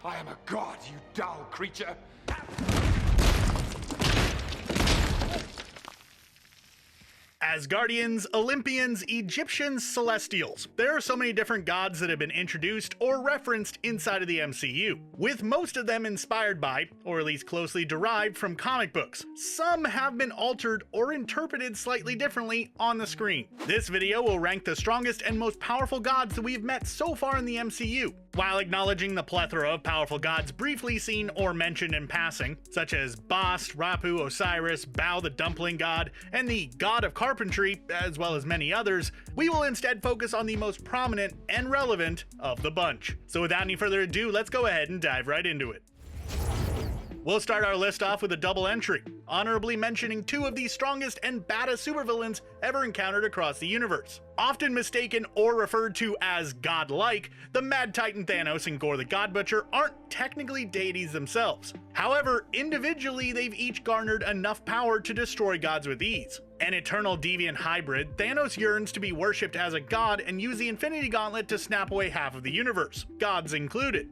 I am a god, you dull creature. Asgardians, Olympians, Egyptians, Celestials. There are so many different gods that have been introduced or referenced inside of the MCU, with most of them inspired by, or at least closely derived from comic books. Some have been altered or interpreted slightly differently on the screen. This video will rank the strongest and most powerful gods that we've met so far in the MCU, while acknowledging the plethora of powerful gods briefly seen or mentioned in passing, such as Bast, Rapu, Osiris, Bao the Dumpling God, and the God of Carpentry, as well as many others. We will instead focus on the most prominent and relevant of the bunch. So without any further ado, let's go ahead and dive right into it. We'll start our list off with a double entry, honorably mentioning two of the strongest and baddest supervillains ever encountered across the universe. Often mistaken or referred to as godlike, the Mad Titan Thanos and Gorr the God Butcher aren't technically deities themselves. However, individually they've each garnered enough power to destroy gods with ease. An eternal deviant hybrid, Thanos yearns to be worshipped as a god and use the Infinity Gauntlet to snap away half of the universe, gods included.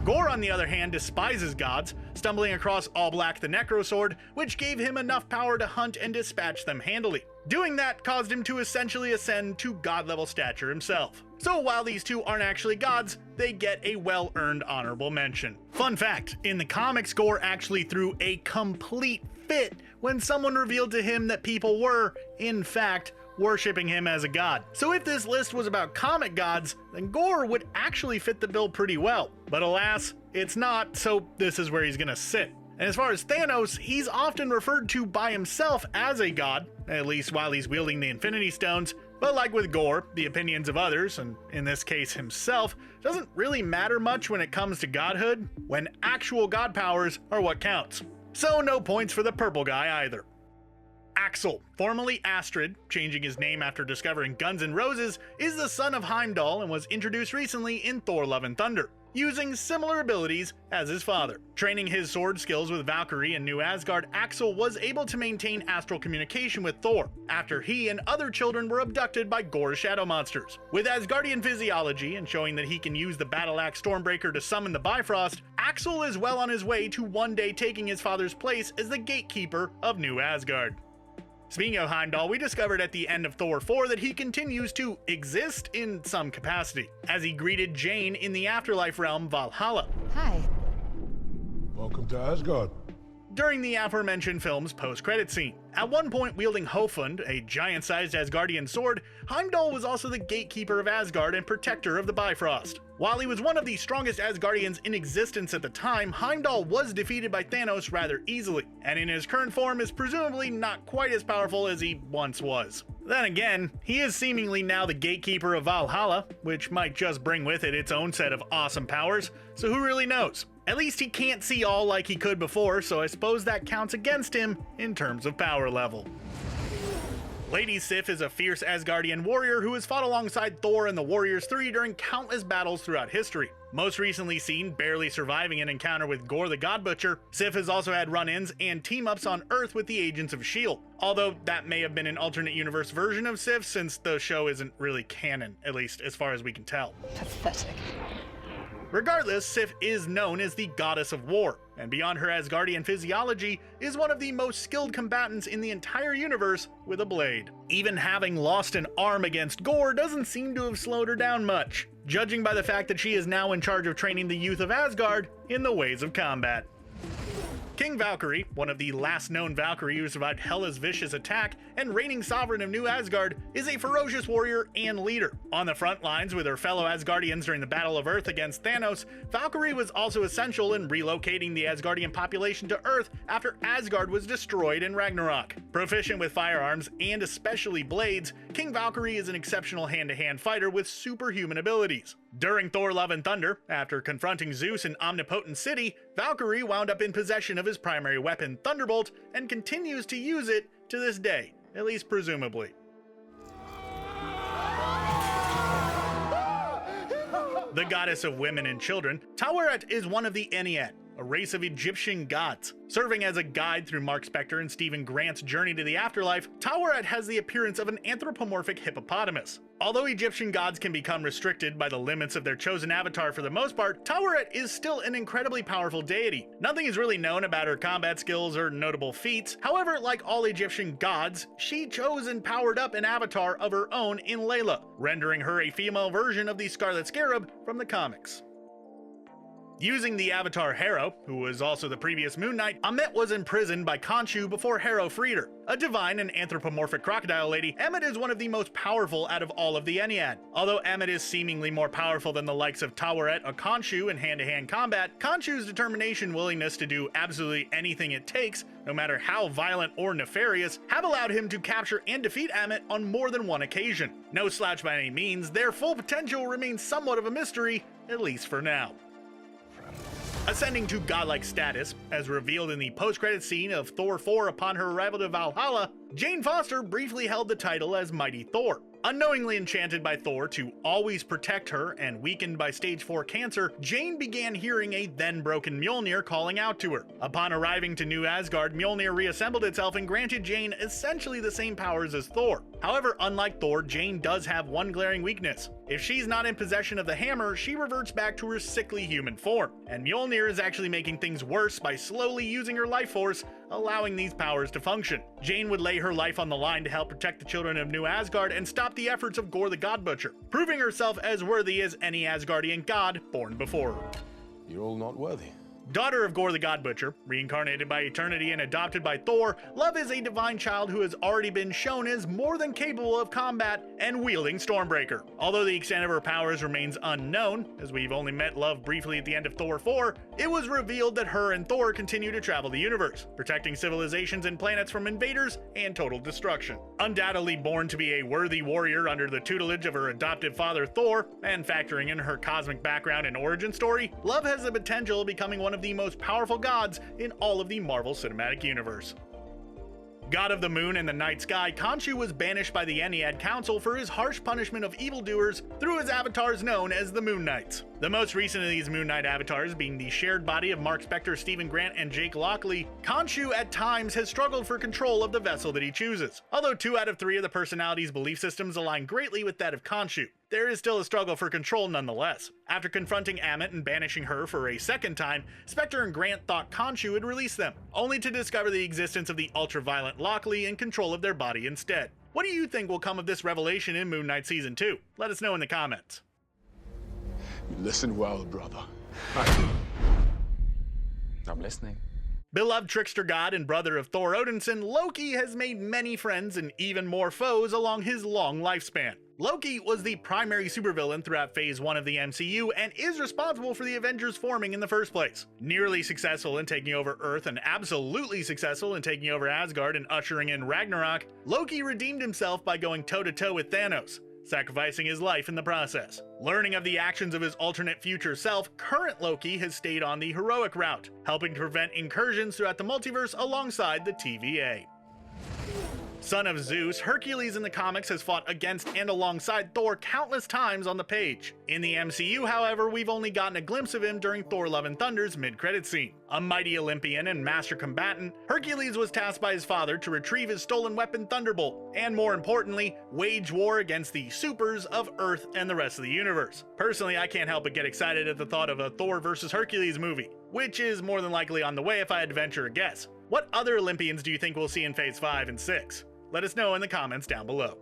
Gorr, on the other hand, despises gods, stumbling across All Black the Necrosword, which gave him enough power to hunt and dispatch them handily. Doing that caused him to essentially ascend to god-level stature himself. So while these two aren't actually gods, they get a well-earned honorable mention. Fun fact, in the comics, Gorr actually threw a complete fit when someone revealed to him that people were, in fact, worshipping him as a god. So if this list was about comic gods, then Gorr would actually fit the bill pretty well. But alas, it's not, so this is where he's gonna sit. And as far as Thanos, he's often referred to by himself as a god, at least while he's wielding the Infinity Stones. But like with Gorr, the opinions of others, and in this case himself, doesn't really matter much when it comes to godhood, when actual god powers are what counts. So no points for the purple guy either. Axel, formerly Astrid, changing his name after discovering Guns N' Roses, is the son of Heimdall and was introduced recently in Thor: Love and Thunder, using similar abilities as his father. Training his sword skills with Valkyrie in New Asgard, Axel was able to maintain astral communication with Thor, after he and other children were abducted by Gorr's shadow monsters. With Asgardian physiology and showing that he can use the Battle Axe Stormbreaker to summon the Bifrost, Axel is well on his way to one day taking his father's place as the gatekeeper of New Asgard. Speaking of Heimdall, we discovered at the end of Thor 4 that he continues to exist in some capacity, as he greeted Jane in the afterlife realm Valhalla. Hi. Welcome to Asgard. During the aforementioned film's post-credit scene. At one point wielding Hofund, a giant-sized Asgardian sword, Heimdall was also the gatekeeper of Asgard and protector of the Bifrost. While he was one of the strongest Asgardians in existence at the time, Heimdall was defeated by Thanos rather easily, and in his current form is presumably not quite as powerful as he once was. Then again, he is seemingly now the gatekeeper of Valhalla, which might just bring with it its own set of awesome powers, so who really knows? At least he can't see all like he could before, so I suppose that counts against him in terms of power level. Lady Sif is a fierce Asgardian warrior who has fought alongside Thor and the Warriors 3 during countless battles throughout history. Most recently seen barely surviving an encounter with Gorr the God Butcher, Sif has also had run-ins and team-ups on Earth with the Agents of S.H.I.E.L.D., although that may have been an alternate universe version of Sif since the show isn't really canon, at least as far as we can tell. Pathetic. Regardless, Sif is known as the Goddess of War, and beyond her Asgardian physiology, is one of the most skilled combatants in the entire universe with a blade. Even having lost an arm against Gorr doesn't seem to have slowed her down much, judging by the fact that she is now in charge of training the youth of Asgard in the ways of combat. King Valkyrie, one of the last known Valkyrie who survived Hela's vicious attack and reigning sovereign of New Asgard, is a ferocious warrior and leader. On the front lines with her fellow Asgardians during the Battle of Earth against Thanos, Valkyrie was also essential in relocating the Asgardian population to Earth after Asgard was destroyed in Ragnarok. Proficient with firearms and especially blades, King Valkyrie is an exceptional hand-to-hand fighter with superhuman abilities. During Thor: Love and Thunder, after confronting Zeus in Omnipotence City, Valkyrie wound up in possession of his primary weapon, Thunderbolt, and continues to use it to this day, at least presumably. The goddess of women and children, Taweret is one of the Ennead, a race of Egyptian gods. Serving as a guide through Mark Spector and Stephen Grant's journey to the afterlife, Taweret has the appearance of an anthropomorphic hippopotamus. Although Egyptian gods can become restricted by the limits of their chosen avatar for the most part, Taweret is still an incredibly powerful deity. Nothing is really known about her combat skills or notable feats. However, like all Egyptian gods, she chose and powered up an avatar of her own in Layla, rendering her a female version of the Scarlet Scarab from the comics. Using the avatar Hera, who was also the previous Moon Knight, Ammit was imprisoned by Khonshu before Hera freed her. A divine and anthropomorphic crocodile lady, Ammit is one of the most powerful out of all of the Ennead. Although Ammit is seemingly more powerful than the likes of Taweret or Khonshu in hand-to-hand combat, Khonshu's determination and willingness to do absolutely anything it takes, no matter how violent or nefarious, have allowed him to capture and defeat Ammit on more than one occasion. No slouch by any means, their full potential remains somewhat of a mystery, at least for now. Ascending to godlike status, as revealed in the post-credits scene of Thor 4 upon her arrival to Valhalla, Jane Foster briefly held the title as Mighty Thor. Unknowingly enchanted by Thor to always protect her and weakened by stage 4 cancer, Jane began hearing a then-broken Mjolnir calling out to her. Upon arriving to New Asgard, Mjolnir reassembled itself and granted Jane essentially the same powers as Thor. However, unlike Thor, Jane does have one glaring weakness. If she's not in possession of the hammer, she reverts back to her sickly human form. And Mjolnir is actually making things worse by slowly using her life force, allowing these powers to function. Jane would lay her life on the line to help protect the children of New Asgard and stop the efforts of Gorr the God Butcher, proving herself as worthy as any Asgardian god born before her. You're all not worthy. Daughter of Gorr the God Butcher, reincarnated by eternity and adopted by Thor, Love is a divine child who has already been shown as more than capable of combat and wielding Stormbreaker. Although the extent of her powers remains unknown, as we've only met Love briefly at the end of Thor 4, it was revealed that her and Thor continue to travel the universe, protecting civilizations and planets from invaders and total destruction. Undoubtedly born to be a worthy warrior under the tutelage of her adoptive father Thor, and factoring in her cosmic background and origin story, Love has the potential of becoming one of the most powerful gods in all of the Marvel Cinematic Universe. God of the moon and the night sky, Khonshu was banished by the Ennead Council for his harsh punishment of evildoers through his avatars known as the Moon Knights. The most recent of these Moon Knight avatars being the shared body of Mark Spector, Stephen Grant, and Jake Lockley, Khonshu at times has struggled for control of the vessel that he chooses. Although 2 out of 3 of the personalities' belief systems align greatly with that of Khonshu, there is still a struggle for control nonetheless. After confronting Ammit and banishing her for a second time, Spector and Grant thought Khonshu would release them, only to discover the existence of the ultra-violent Lockley in control of their body instead. What do you think will come of this revelation in Moon Knight Season 2? Let us know in the comments. Listen well, brother. I'm listening. Beloved trickster god and brother of Thor Odinson, Loki has made many friends and even more foes along his long lifespan. Loki was the primary supervillain throughout Phase 1 of the MCU and is responsible for the Avengers forming in the first place. Nearly successful in taking over Earth and absolutely successful in taking over Asgard and ushering in Ragnarok, Loki redeemed himself by going toe-to-toe with Thanos, sacrificing his life in the process. Learning of the actions of his alternate future self, current Loki has stayed on the heroic route, helping to prevent incursions throughout the multiverse alongside the TVA. Son of Zeus, Hercules in the comics has fought against and alongside Thor countless times on the page. In the MCU, however, we've only gotten a glimpse of him during Thor Love and Thunder's mid-credit scene. A mighty Olympian and master combatant, Hercules was tasked by his father to retrieve his stolen weapon Thunderbolt, and more importantly, wage war against the supers of Earth and the rest of the universe. Personally, I can't help but get excited at the thought of a Thor vs. Hercules movie, which is more than likely on the way if I had to venture a guess. What other Olympians do you think we'll see in Phase 5 and 6? Let us know in the comments down below.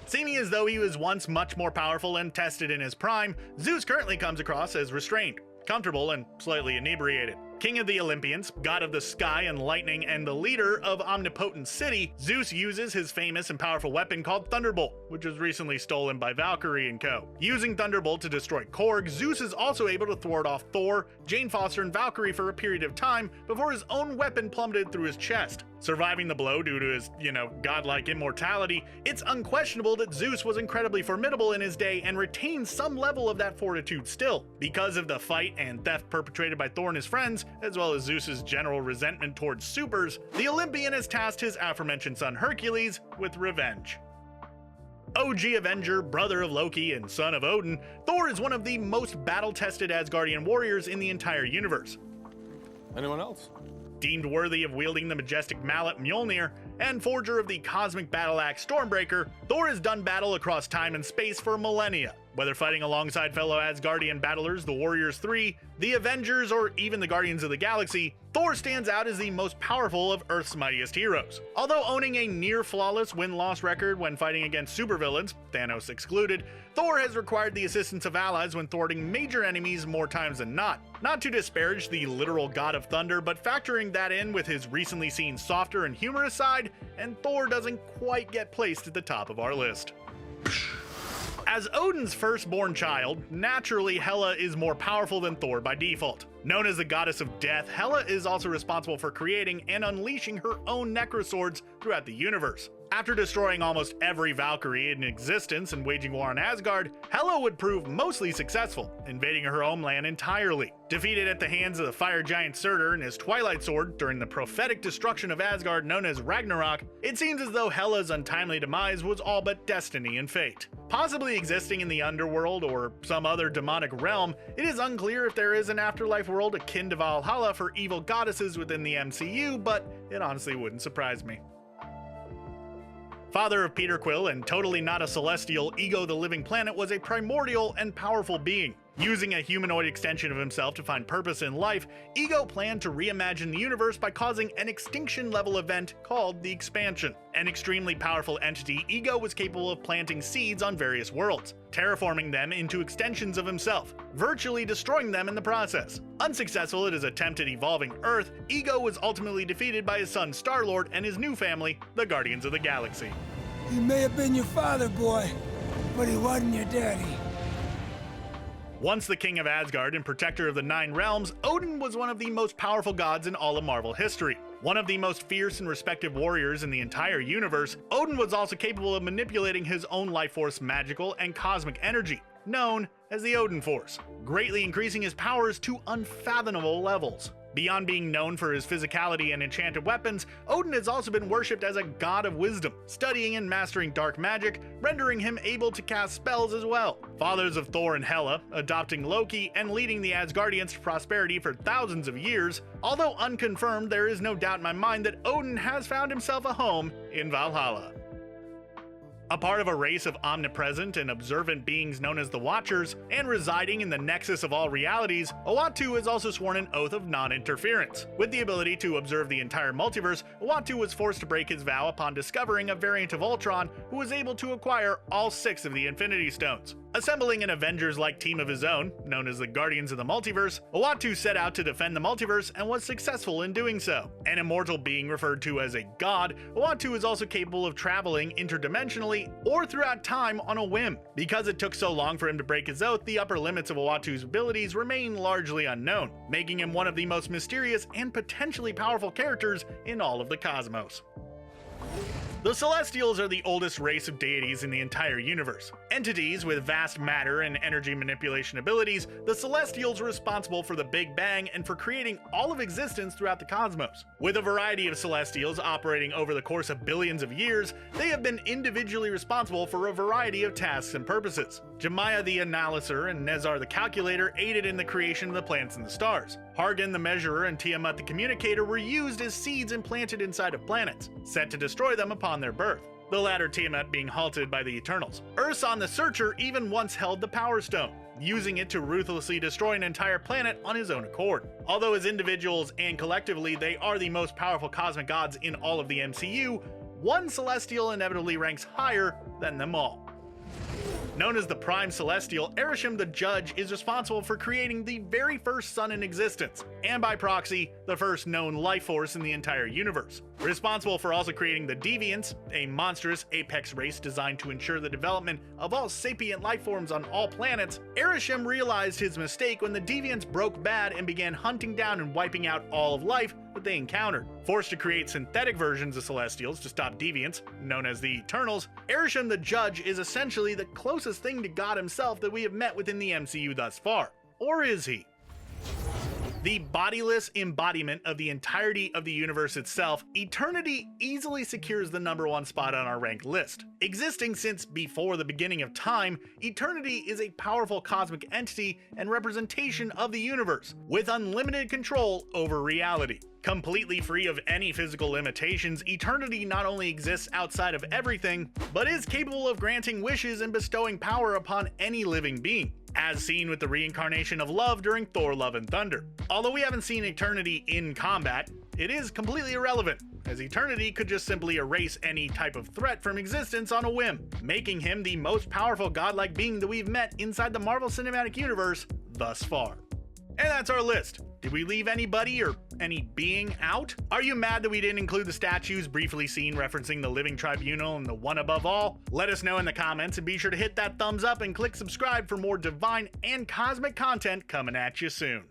Seeming as though he was once much more powerful and tested in his prime, Zeus currently comes across as restrained, comfortable, and slightly inebriated. King of the Olympians, god of the sky and lightning, and the leader of Omnipotence City, Zeus uses his famous and powerful weapon called Thunderbolt, which was recently stolen by Valkyrie and co. Using Thunderbolt to destroy Korg, Zeus is also able to thwart off Thor, Jane Foster, and Valkyrie for a period of time before his own weapon plummeted through his chest. Surviving the blow due to his, godlike immortality, it's unquestionable that Zeus was incredibly formidable in his day and retains some level of that fortitude still. Because of the fight and theft perpetrated by Thor and his friends, as well as Zeus's general resentment towards supers, the Olympian has tasked his aforementioned son Hercules with revenge. OG Avenger, brother of Loki, and son of Odin, Thor is one of the most battle-tested Asgardian warriors in the entire universe. Anyone else? Deemed worthy of wielding the majestic mallet Mjolnir, and forger of the cosmic battle axe Stormbreaker, Thor has done battle across time and space for millennia. Whether fighting alongside fellow Asgardian battlers, the Warriors 3, the Avengers, or even the Guardians of the Galaxy, Thor stands out as the most powerful of Earth's mightiest heroes. Although owning a near-flawless win-loss record when fighting against supervillains, Thanos excluded, Thor has required the assistance of allies when thwarting major enemies more times than not. Not to disparage the literal god of thunder, but factoring that in with his recently seen softer and humorous side, and Thor doesn't quite get placed at the top of our list. As Odin's firstborn child, naturally Hela is more powerful than Thor by default. Known as the goddess of death, Hela is also responsible for creating and unleashing her own necroswords throughout the universe. After destroying almost every Valkyrie in existence and waging war on Asgard, Hela would prove mostly successful, invading her homeland entirely. Defeated at the hands of the fire giant Surtur and his Twilight Sword during the prophetic destruction of Asgard known as Ragnarok, it seems as though Hela's untimely demise was all but destiny and fate. Possibly existing in the underworld or some other demonic realm, it is unclear if there is an afterlife world akin to Valhalla for evil goddesses within the MCU, but it honestly wouldn't surprise me. Father of Peter Quill and totally not a celestial, Ego the Living Planet was a primordial and powerful being. Using a humanoid extension of himself to find purpose in life, Ego planned to reimagine the universe by causing an extinction-level event called the Expansion. An extremely powerful entity, Ego was capable of planting seeds on various worlds, terraforming them into extensions of himself, virtually destroying them in the process. Unsuccessful at his attempt at evolving Earth, Ego was ultimately defeated by his son Star-Lord and his new family, the Guardians of the Galaxy. He may have been your father, boy, but he wasn't your daddy. Once the king of Asgard and protector of the 9 realms, Odin was one of the most powerful gods in all of Marvel history. One of the most fierce and respected warriors in the entire universe, Odin was also capable of manipulating his own life force magical and cosmic energy, known as the Odin Force, greatly increasing his powers to unfathomable levels. Beyond being known for his physicality and enchanted weapons, Odin has also been worshipped as a god of wisdom, studying and mastering dark magic, rendering him able to cast spells as well. Fathers of Thor and Hela, adopting Loki, and leading the Asgardians to prosperity for thousands of years, although unconfirmed, there is no doubt in my mind that Odin has found himself a home in Valhalla. A part of a race of omnipresent and observant beings known as the Watchers, and residing in the nexus of all realities, Uatu has also sworn an oath of non-interference. With the ability to observe the entire multiverse, Uatu was forced to break his vow upon discovering a variant of Ultron who was able to acquire all 6 of the Infinity Stones. Assembling an Avengers-like team of his own, known as the Guardians of the Multiverse, Uatu set out to defend the multiverse and was successful in doing so. An immortal being referred to as a god, Uatu is also capable of traveling interdimensionally or throughout time on a whim. Because it took so long for him to break his oath, the upper limits of Uatu's abilities remain largely unknown, making him one of the most mysterious and potentially powerful characters in all of the cosmos. The Celestials are the oldest race of deities in the entire universe. Entities with vast matter and energy manipulation abilities, the Celestials are responsible for the Big Bang and for creating all of existence throughout the cosmos. With a variety of Celestials operating over the course of billions of years, they have been individually responsible for a variety of tasks and purposes. Jemiah the Analyzer and Nezar the Calculator aided in the creation of the planets and the stars. Hargan the Measurer and Tiamat the Communicator were used as seeds implanted inside of planets, set to destroy them upon their birth, the latter Tiamat being halted by the Eternals. Urson the Searcher even once held the Power Stone, using it to ruthlessly destroy an entire planet on his own accord. Although as individuals and collectively they are the most powerful cosmic gods in all of the MCU, one Celestial inevitably ranks higher than them all. Known as the Prime Celestial, Arishem the Judge is responsible for creating the very first sun in existence, and by proxy, the first known life force in the entire universe. Responsible for also creating the Deviants, a monstrous apex race designed to ensure the development of all sapient life forms on all planets, Arishem realized his mistake when the Deviants broke bad and began hunting down and wiping out all of life that they encountered. Forced to create synthetic versions of Celestials to stop Deviants, known as the Eternals, Arishem the Judge is essentially the closest thing to God himself that we have met within the MCU thus far. Or is he? The bodiless embodiment of the entirety of the universe itself, Eternity easily secures the #1 spot on our ranked list. Existing since before the beginning of time, Eternity is a powerful cosmic entity and representation of the universe, with unlimited control over reality. Completely free of any physical limitations, Eternity not only exists outside of everything, but is capable of granting wishes and bestowing power upon any living being, as seen with the reincarnation of Love during Thor: Love and Thunder. Although we haven't seen Eternity in combat, it is completely irrelevant, as Eternity could just simply erase any type of threat from existence on a whim, making him the most powerful godlike being that we've met inside the Marvel Cinematic Universe thus far. And that's our list. Did we leave anybody or any being out? Are you mad that we didn't include the statues briefly seen referencing the Living Tribunal and the One Above All? Let us know in the comments, and be sure to hit that thumbs up and click subscribe for more divine and cosmic content coming at you soon.